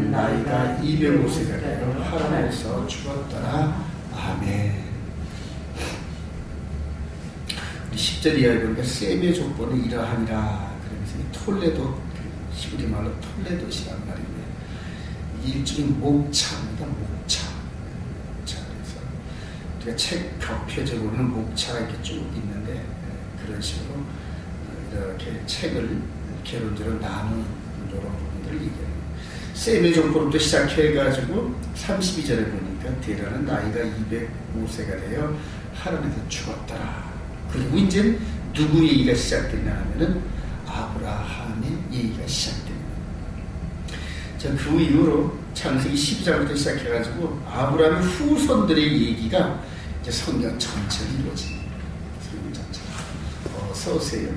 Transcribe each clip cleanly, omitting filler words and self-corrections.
때는 나이가 205세가 되어 하란에서 죽었더라. 아멘. 우리 10절 이하에 보니까 셈의 족보는 이러하니라. 그러면서 이 톨레도, 히브리 말로 톨레도시란 말인데 일종의 목차입니다. 목차. 그래서 우리가 책 벽표적으로는 목차가 이렇게 쭉 있는데 그런 식으로 이렇게 책을 개론적으로 나누는 이런 부분들을 얘기해요. 셈의 족보로부터 시작해가지고 32절에 보니까 데라는 나이가 205세가 되어 하란에서 죽었더라. 그리고 이제 누구 얘기가 시작되냐 하면은 아브라함의 얘기가 시작됩니다. 자, 그 이후로 창세기 12장부터 시작해가지고 아브라함의 후손들의 얘기가 이제 성경 전체로 이루어집니다. 성경 전체. 어서 오세요.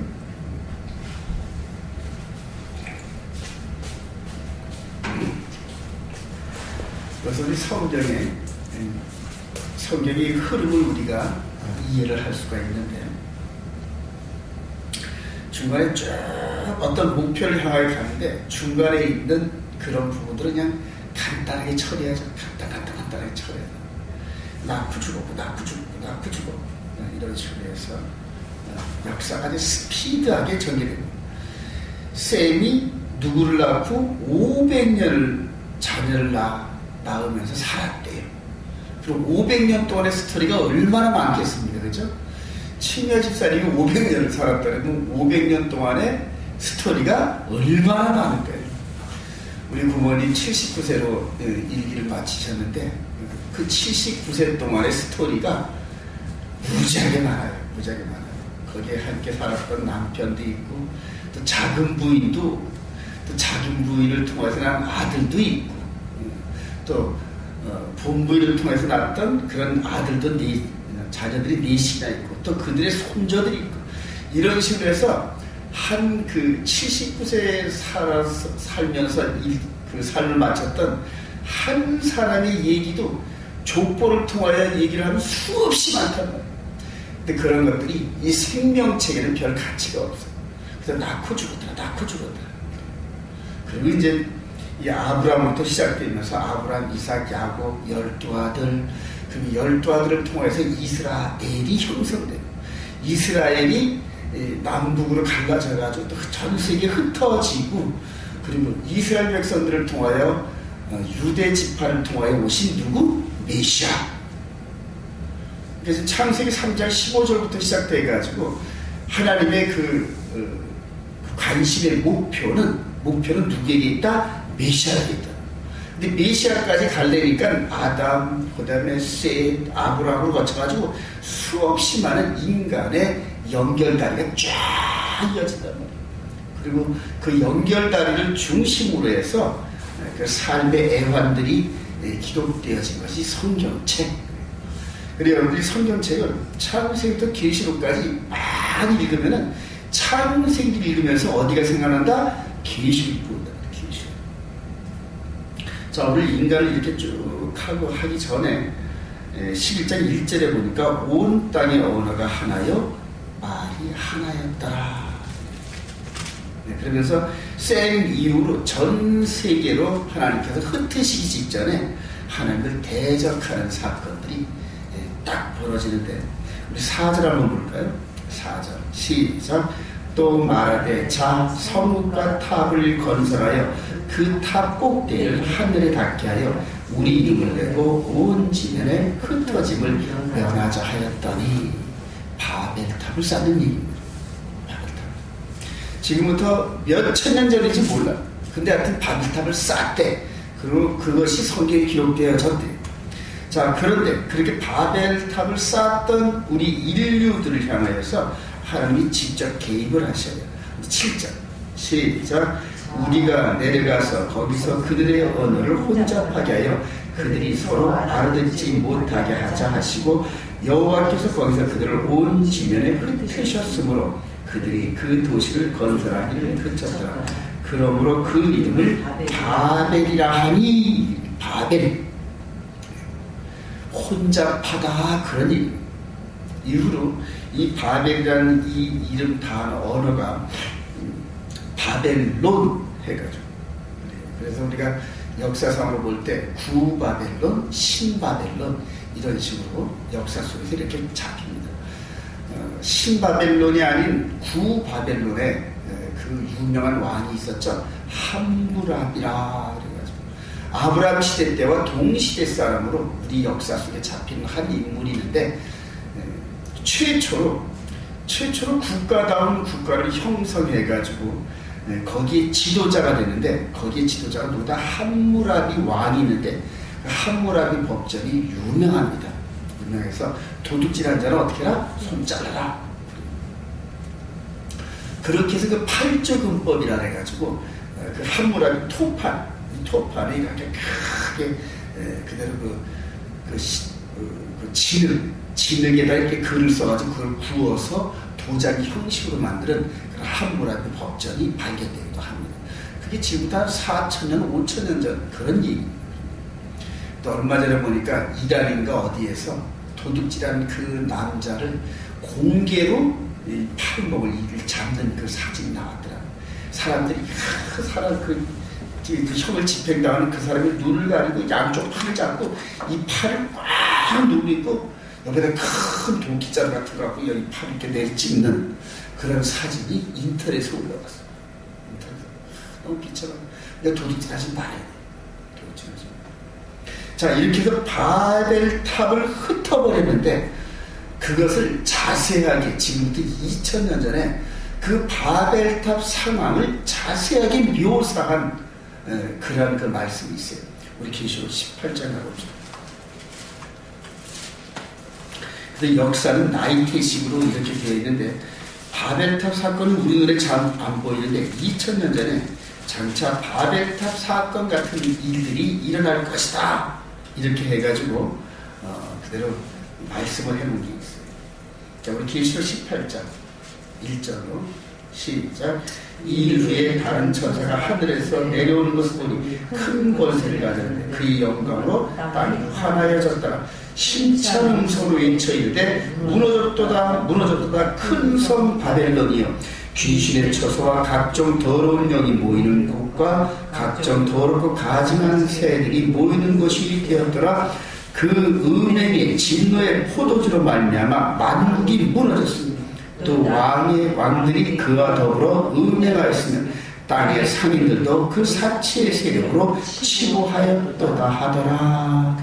그래서 우리 성경의 흐름을 우리가 이해를 할 수가 있는데 중간에 쭉 어떤 목표를 향하여 가는데 중간에 있는 그런 부분들은 그냥 간단하게 처리하죠. 간단하게 처리해요. 낳고 죽었고 이런 식으로 해서 역사가 아주 스피드하게 전개됩니다. 셈이 누구를 낳고 500년을 자녀를 낳으면서 살았대요. 그럼 500년 동안의 스토리가 얼마나 많겠습니까? 그죠? 치며 집사님이 500년을 살았다면 500년 동안의 스토리가 얼마나 많을까요? 우리 부모님 79세로 일기를 마치셨는데 그 79세 동안의 스토리가 무지하게 많아요. 거기에 함께 살았던 남편도 있고 또 작은 부인도 또 작은 부인을 통해서 난 아들도 있고 또 본부인을 통해서 낳았던 그런 아들도 자녀들이 넷이나 있고 또 그들의 손자들이 있고 이런 식으로 해서 한 그 79세에 살면서 그 삶을 마쳤던 한 사람의 얘기도 족보를 통하여 얘기를 하면 수없이 많단 말이에요. 근데 그런 것들이 이 생명체에는 별 가치가 없어요. 그래서 낳고 죽었더라. 그리고 이제 이 아브라함부터 시작되면서 아브라함, 이삭, 야곱 12아들, 그 12아들을 통해서 이스라엘이 형성돼요. 이스라엘이 남북으로 갈라져가지고 또 전 세계에 흩어지고 그리고 이스라엘 백성들을 통하여 유대 지파를 통하여 오신 누구? 메시아. 그래서 창세기 3장 15절부터 시작돼가지고 하나님의 그 관심의 목표는 누구에게 있다? 메시아에게 있다. 근데 메시아까지 가려니까 아담, 그 다음에 셋, 아브라함을 거쳐가지고 수없이 많은 인간의 연결다리가 쫙 이어진단 말이에요. 그리고 그 연결다리를 중심으로 해서 그 삶의 애환들이 기록되어진 것이 성경책. 그래서 여러분들이 성경책을 창세기부터 계시록까지 많이 읽으면은 창세기를 읽으면서 어디가 생각난다? 계시록 본다. 계시록. 자, 오늘 인간을 이렇게 쭉 하기 전에 11장 1절에 보니까 온 땅의 언어가 하나요, 말이 하나였더라. 그러면서 셈 이후로 전 세계로 하나님께서 흩으시기 직전에 하나님을 대적하는 사건들이 딱 벌어지는데 우리 4절 한번 볼까요? 4절 시작. 또 말하되 자 성읍과 탑을 건설하여 그 탑 꼭대기를 하늘에 닿게 하여 우리 이름을 내고 온 지면에 흩어짐을 면하자 하였더니 바벨탑을 쌓는 얘기입니다. 바벨탑. 지금부터 몇 천년 전인지 몰라. 근데 하여튼 바벨탑을 쌓대. 그리고 그것이 성경에 기록되어졌대. 자, 그런데 그렇게 바벨탑을 쌓았던 우리 인류들을 향하여서 하나님이 직접 개입을 하셔요. 7절 시작. 우리가 내려가서 거기서 그들의 언어를 혼잡하게 하여 그들이 서로 알아듣지 못하게 하자 하시고 여호와께서 거기서 그들을 온 지면에 흩으셨으므로 그들이 그 도시를 건설하기를 그쳤더라. 그러므로 그 이름을 바벨이라 하니. 바벨, 혼잡하다, 그런 이름. 이후로 이 바벨이라는 이 이름 단어 언어가 바벨론 해가지고, 그래서 우리가 역사상으로 볼 때 구바벨론, 신바벨론 이런 식으로 역사 속에서 이렇게 잡힙니다. 신바벨론이 아닌 구바벨론에 그 유명한 왕이 있었죠. 함무라비라 그래가지고 아브라함 시대 때와 동시대 사람으로 우리 역사 속에 잡힌 한 인물이 있는데 최초로 국가다운 국가를 형성해가지고 거기에 지도자가 됐는데 거기에 지도자가 누구다? 함무라비 왕이 있는데 그 함무라비 법전이 유명합니다. 유명해서 도둑질한 자는 어떻게 해라? 손 잘라라. 그렇게 해서 그 팔조금법이라 해가지고 그 함무라비 토판에 이렇게 크게 그대로 진흙에다 이렇게 글을 써가지고 그걸 구워서 도자기 형식으로 만드는 그런 함무라비 법전이 발견되기도 합니다. 그게 지금부터 한 4,000년, 5,000년 전 그런 얘기입니다. 또 얼마 전에 보니까 이란인가 어디에서 도둑질한 그 남자를 공개로 팔목을 이를 잡는 그 사진이 나왔더라고요. 사람들이 그 형을 집행당하는 그 사람이 눈을 가리고 양쪽 팔을 잡고 이 팔을 꽉 누르고 옆에다 큰 도끼자루 같은 거 갖고 여기 팔 이렇게 내찍는 그런 사진이 인터넷에 올라갔어요. 너무 비참하고 그러니까 도둑질하지 말아야 돼. 자, 이렇게 해서 바벨탑을 흩어버렸는데 그것을 자세하게 지금부터 2000년 전에 그 바벨탑 상황을 자세하게 묘사한 그런 그 말씀이 있어요. 우리 계시록 18장 가봅시다. 그래서 역사는 나이테식으로 이렇게 되어 있는데 바벨탑 사건은 우리 눈에 잘 안 보이는데 2000년 전에 장차 바벨탑 사건 같은 일들이 일어날 것이다. 이렇게 해가지고 그대로 말씀을 해놓은 게 있어요. 자, 우리 계시록 18장 1절로 시작. 이 일 후에 다른 천사가 하늘에서 내려오는 것을 보니 큰 권세를 가졌는데 그의 영광으로 땅이 환하여졌다가 심찬 음성으로 외쳐 이르되 무너졌도다 큰 섬 바벨론이여 귀신의 처소와 각종 더러운 영이 모이는 곳과 각종 더럽고 가증한 새들이 모이는 곳이 되었더라. 그 음행의 진노의 포도주로 말미암아 만국이 무너졌습니다. 또 왕들이 그와 더불어 음행하였으며 땅의 상인들도 그 사치의 세력으로 치부하였도다 하더라.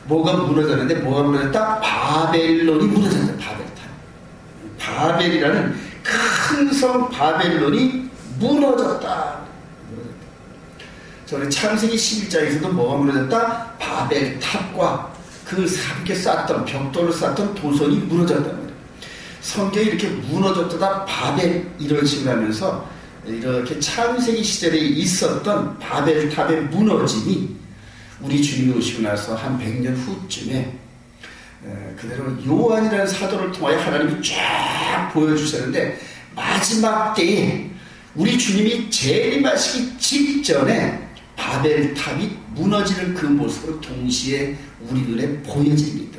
뭐가 무너졌는데 뭐가 무너졌다? 바벨론이 무너졌다. 바벨이라는 큰 섬 바벨론이 무너졌다. 저는 창세기 11장에서도 뭐가 무너졌다? 바벨탑과 그 함께 쌓던 벽돌을 쌓던 도성이 무너졌단 말이에요. 성경이 이렇게 무너졌다 바벨 이런 식으로 하면서 이렇게 창세기 시절에 있었던 바벨탑의 무너짐이 우리 주님이 오시고 나서 한 100년 후쯤에 그대로 요한이라는 사도를 통하여 하나님이 쫙 보여주셨는데 마지막 때에 우리 주님이 재림하시기 직전에 바벨탑이 무너지는 그 모습으로 동시에 우리 눈에 보여집니다.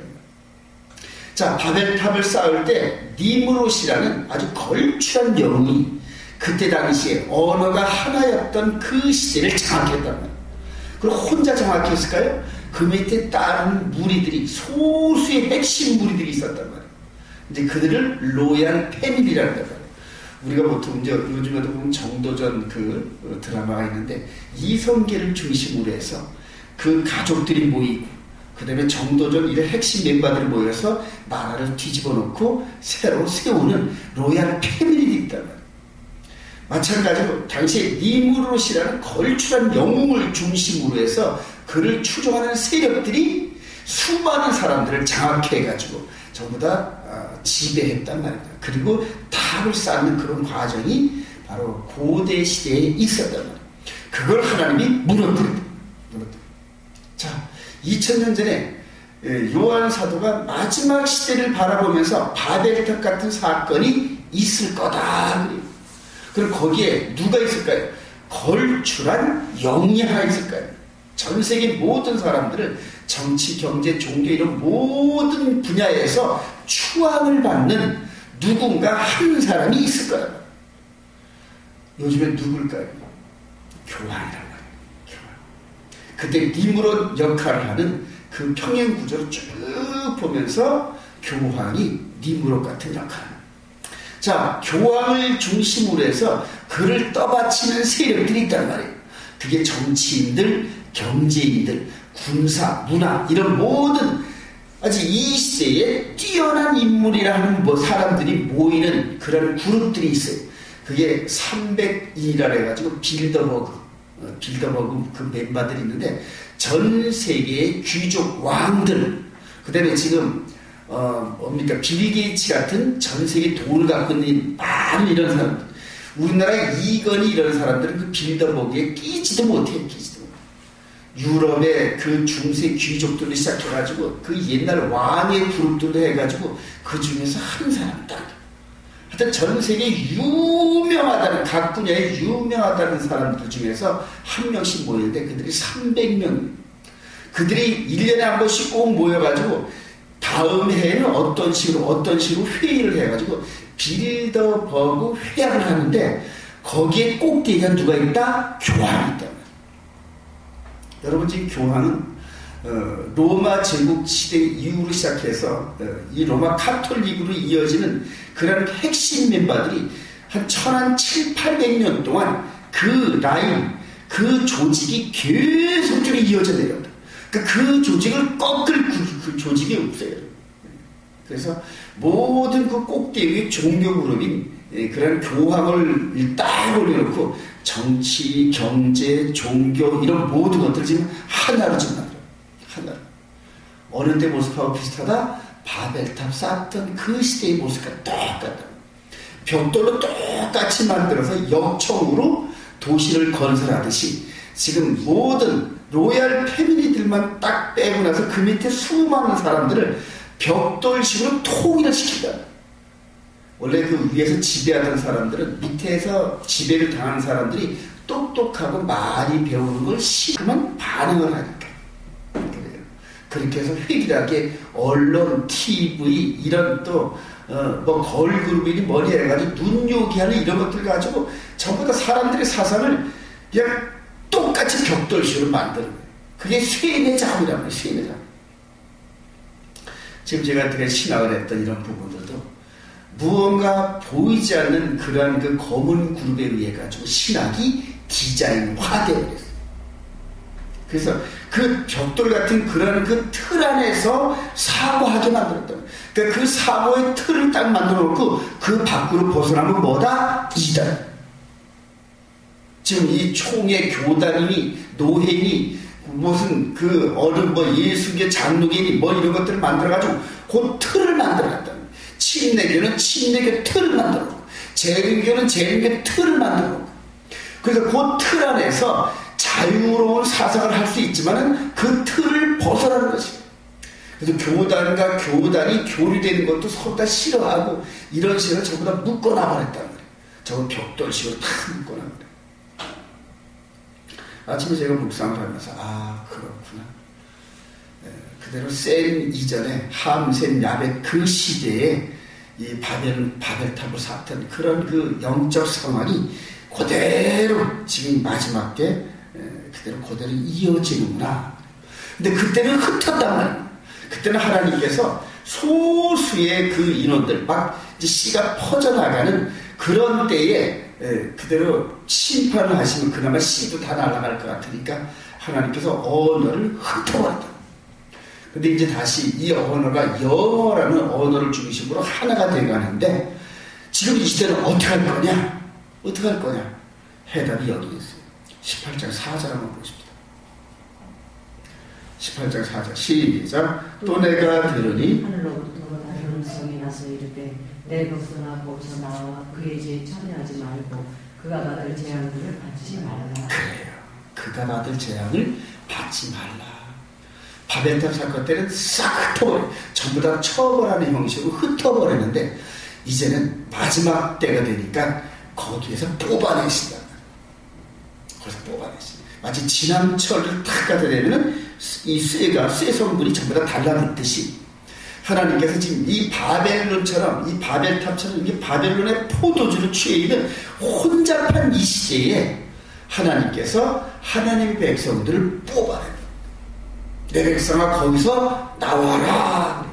자, 바벨탑을 쌓을 때 니므롯이라는 아주 걸출한 영웅이 그때 당시에 언어가 하나였던 그 시대를 장악했단 말이에요. 그리고 혼자 장악했을까요? 그 밑에 따르는 무리들이 소수의 핵심 무리들이 있었단 말이에요. 이제 그들을 로얄 패밀리라는 말이에요. 우리가 보통 이제 요즘에도 보면 정도전 그 드라마가 있는데 이성계를 중심으로 해서 그 가족들이 모이고 그 다음에 정도전 이런 핵심 멤버들이 모여서 나라를 뒤집어 놓고 새로 세우는 로얄 패밀리들이 있단 말이에요. 마찬가지로 당시에 니므롯이라는 걸출한 영웅을 중심으로 해서 그를 추종하는 세력들이 수많은 사람들을 장악해가지고 전부 다 지배했단 말입니다. 그리고 탑을 쌓는 그런 과정이 바로 고대 시대에 있었단 말이에요. 그걸 하나님이 무너뜨렸다. 자, 2000년 전에 요한 사도가 마지막 시대를 바라보면서 바벨탑 같은 사건이 있을 거다. 그럼 거기에 누가 있을까요? 걸출한 영이 하나 있을까요? 전 세계 모든 사람들을 정치, 경제, 종교 이런 모든 분야에서 추앙을 받는 누군가 한 사람이 있을 거예요. 요즘에 누굴까요? 교황이란 말이에요. 교황. 그때 니무롯 역할을 하는 그 평행 구조를 쭉 보면서 교황이 니무롯 같은 역할. 자, 교황을 중심으로 해서 그를 떠받치는 세력들이 있단 말이에요. 그게 정치인들, 경제인들, 군사, 문화 이런 모든 아주 이 시대에 뛰어난 인물이라는 사람들이 모이는 그런 그룹들이 있어요. 그게 300이라 해가지고 빌더버그 그 멤버들이 있는데 전 세계의 귀족 왕들, 그 다음에 지금 빌 게이츠 같은 전 세계 돈을 갖고 있는 많은 이런 사람들, 우리나라 이건희 이런 사람들은 그 빌더버그에 끼지도 못해요. 유럽의 그 중세 귀족들로 시작해가지고 그 옛날 왕의 그룹들도 해가지고 그 중에서 한 사람 딱. 하여튼 전 세계 유명하다는, 각 분야에 유명하다는 사람들 중에서 한 명씩 모이는데 그들이 300명. 그들이 1년에 한 번씩 꼭 모여가지고 다음 해에는 어떤 식으로 회의를 해가지고 빌더버그 회의를 하는데 거기에 꼭대기가 누가 있다? 교황이 있다. 여러분, 지금 교황은 로마 제국 시대 이후로 시작해서 이 로마 카톨릭으로 이어지는 그런 핵심 멤버들이 한 1700~1800년 동안 그 라인, 그 조직이 계속적으로 이어져 내려온다. 그 조직을 꺾을 그 조직이 없어요. 그래서 모든 그 꼭대기의 종교 그룹인 그런 교황을 딱 올려놓고 정치, 경제, 종교 이런 모든 것들을 지금 하나로 지금 만들어요. 하나로. 어느 때 모습하고 비슷하다? 바벨탑 쌓았던 그 시대의 모습과 똑같다. 벽돌로 똑같이 만들어서 역청으로 도시를 건설하듯이 지금 모든 로얄 패밀리들만 딱 빼고 나서 그 밑에 수많은 사람들을 벽돌식으로 통일을 시킨다. 원래 그 위에서 지배하던 사람들은 밑에서 지배를 당하는 사람들이 똑똑하고 많이 배우는 걸 그만 반응을 하니까. 그래요. 그렇게 해서 획일하게 언론, TV 이런 또 걸그룹이니 뭐니 해가지고 눈요기하는 이런 것들 가지고 전부 다 사람들의 사상을 그냥 똑같이 벽돌식으로 만드는 거예요. 그게 쇠뇌 자원이란 말이에요. 쇠뇌 자원. 지금 제가 되게 신학을 했던 이런 부분들도 무언가 보이지 않는 그러한 그 검은 그룹에 의해 가지고 신학이 디자인화되어 있어요. 그래서 그 벽돌 같은 그런 그 틀 안에서 사고하게 만들었다. 그러니까 그 사고의 틀을 딱 만들어 놓고 그 밖으로 벗어나면 뭐다? 이단. 지금 이 총회 교단이니 노회니 무슨 그 어느 예수교 장로교니 이런 것들을 만들어가지고 그 틀을 만들어놨다. 침례교는 침례교 틀을 만들어놓고 재림교는 재림교 틀을 만들어놓고 그래서 그 틀 안에서 자유로운 사상을 할 수 있지만은 그 틀을 벗어나는 것이에요. 그래서 교단과 교단이 교류되는 것도 서로 다 싫어하고 이런 식으로 전부 다 묶어놔버렸다는 거예요. 저거 벽돌식으로 다 묶어놔버려요. 아침에 제가 묵상을 하면서 그렇구나. 그대로 셈 이전에 함, 셈, 야벳 그 시대에 이 바벨탑을 쌓던 그런 그 영적 상황이 그대로 지금 마지막 때 그대로 그대로 이어지는구나. 근데 그때는 흩었단 말이에요. 그때는 하나님께서 소수의 그 인원들 막 이제 씨가 퍼져나가는 그런 때에 그대로 심판을 하시면 그나마 씨도 다 날아갈 것 같으니까 하나님께서 언어를 흩어버렸다. 근데 이제 다시 이 언어가 영어라는 언어를 중심으로 하나가 되어가는데 지금 이 시대는 어떻게 할 거냐? 어떻게 할 거냐? 해답이 여기 있어요. 18장 4절 한번 보십시다. 18장 4절 시작. 또 내가 들으니 하늘로부터 다른 음성이 나서 이르되 내 벗어나 거기서 나와 그의 죄에 참여하지 말고 그가 받을 재앙을 받지 말라. 그래요. 그가 받을 재앙을 받지 말라. 바벨탑 사건 때는 싹 흩어버려. 전부 다 처벌하는 형식으로 흩어버리는데 이제는 마지막 때가 되니까 거기에서 뽑아내신다. 거기서 뽑아내신다. 마치 진함철을 탁 가다 대면 이 쇠 성분이 전부 다 달라붙듯이 하나님께서 지금 이 바벨론처럼 이 바벨탑처럼 이게 바벨론의 포도주를 취해 있는 혼잡한 이 시대에 하나님께서 하나님의 백성들을 뽑아내요. 내 백성아 거기서 나와라.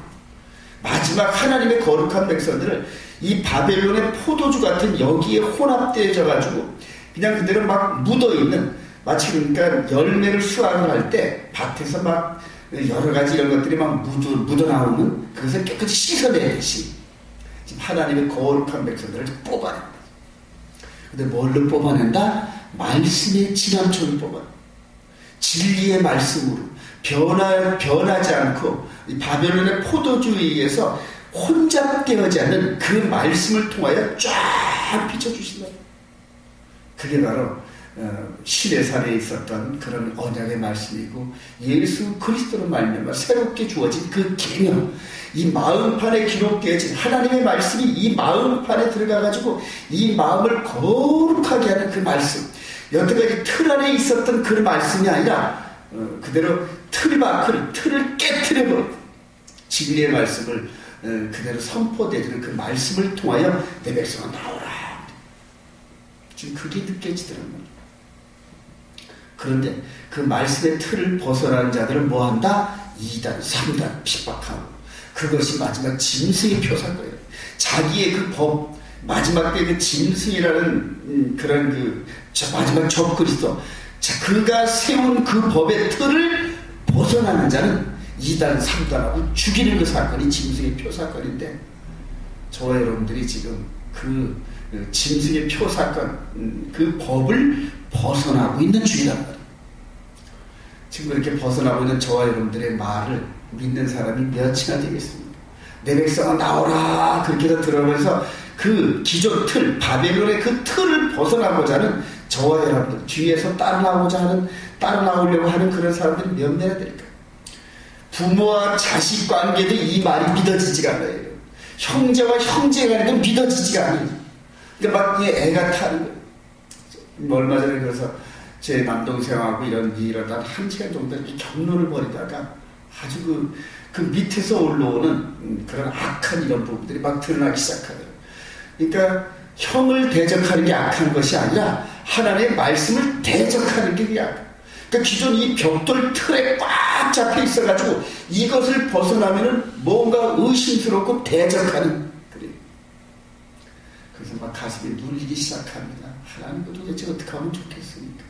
마지막 하나님의 거룩한 백성들을 이 바벨론의 포도주 같은 여기에 혼합되어져 가지고 그냥 그대로 막 묻어있는, 마치 그러니까 열매를 수확을 할 때 밭에서 막 여러 가지 이런 것들이 막 묻어나오는, 그것을 깨끗이 씻어내듯이 지금 하나님의 거룩한 백성들을 뽑아낸다. 근데 뭘로 뽑아낸다? 말씀의 진함처럼 뽑아낸다. 진리의 말씀으로 변하지 않고 이 바벨론의 포도주에 의해서 혼잡되어지 않는 그 말씀을 통하여 쫙 비춰주신다. 그게 바로 시내산에 있었던 그런 언약의 말씀이고, 예수 그리스도로 말미암아 새롭게 주어진 그 계명, 이 마음판에 기록되어진 하나님의 말씀이 이 마음판에 들어가가지고 이 마음을 거룩하게 하는 그 말씀, 여태까지 틀 안에 있었던 그 말씀이 아니라 그대로 틀을 깨트려버려 진리의 말씀을 그대로 선포되는 그 말씀을 통하여 내 백성아 나오라. 지금 그게 느껴지더라고요. 그런데 그 말씀의 틀을 벗어나는 자들은 뭐한다? 2단, 3단 핍박하고, 그것이 마지막 짐승의 표사인 거예요. 자기의 그 법, 마지막 때 그 짐승이라는 그런 그 마지막 적그리스도, 자, 그가 세운 그 법의 틀을 벗어나는 자는 2단, 3단하고 죽이는 그 사건이 짐승의 표사건인데, 저와 여러분들이 지금 그 짐승의 표사건, 그 법을 벗어나고 있는 중이란 말이에요. 지금 그렇게 벗어나고 있는 저와 여러분들의 말을 믿는 사람이 몇이나 되겠습니까? 내 백성아 나오라 그렇게 들어오면서 그 기존 틀, 바벨론의 그 틀을 벗어나고자 하는 저와 여러분들, 뒤에서 따라나오려고 하는 그런 사람들이 몇 명이나 될까요? 부모와 자식 관계도 이 말이 믿어지지가 않아요. 형제와 형제 간에도 믿어지지가 않아요. 그러니까 막 애가 타는 거예요. 얼마 전에 그래서 제 남동생하고 이러다 1시간 정도 이렇게 경로를 벌이다가 아주 그 밑에서 올라오는 그런 악한 이런 부분들이 막 드러나기 시작하더라고요. 그러니까 형을 대적하는 게 악한 것이 아니라 하나님의 말씀을 대적하는 게 악한. 그러니까 기존 이 벽돌 틀에 꽉 잡혀 있어가지고 이것을 벗어나면은 뭔가 의심스럽고 대적하는 그래요. 그래서 막 가슴이 눌리기 시작합니다. 하나님 도대체 어떻게 하면 좋겠습니까?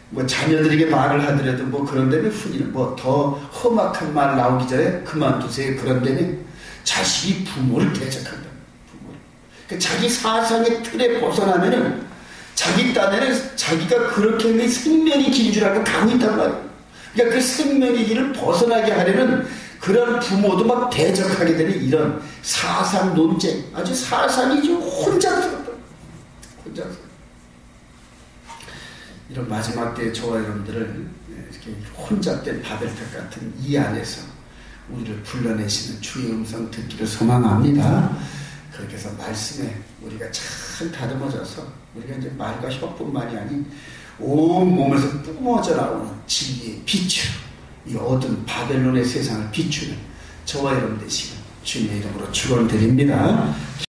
뭐 자녀들에게 말을 하더라도 뭐 그런 데면 훈이는 뭐 더 험악한 말 나오기 전에 그만두세요. 그런 데면 자식이 부모를 대적한다. 부모를. 그러니까 자기 사상의 틀에 벗어나면은 자기 딴에는 자기가 그렇게 그 생명이 긴 줄 알고 가고 있단 말이에요. 그러니까 그 생명의 길을 벗어나게 하려는 그런 부모도 막 대적하게 되는 이런 사상 논쟁, 아주 사상이 좀 혼잡스럽다. 이런 마지막 때에 저와 여러분들을 이렇게 혼잡된 바벨탑 같은 이 안에서 우리를 불러내시는 주의 음성 듣기를 소망합니다. 그렇게 해서 말씀에 우리가 잘 다듬어져서 우리가 이제 말과 혀뿐만이 아닌 온 몸에서 뿜어져 나오는 진리의 빛으로 이 어두운 바벨론의 세상을 비추는 저와 여러분 되시는 주님의 이름으로 축원드립니다.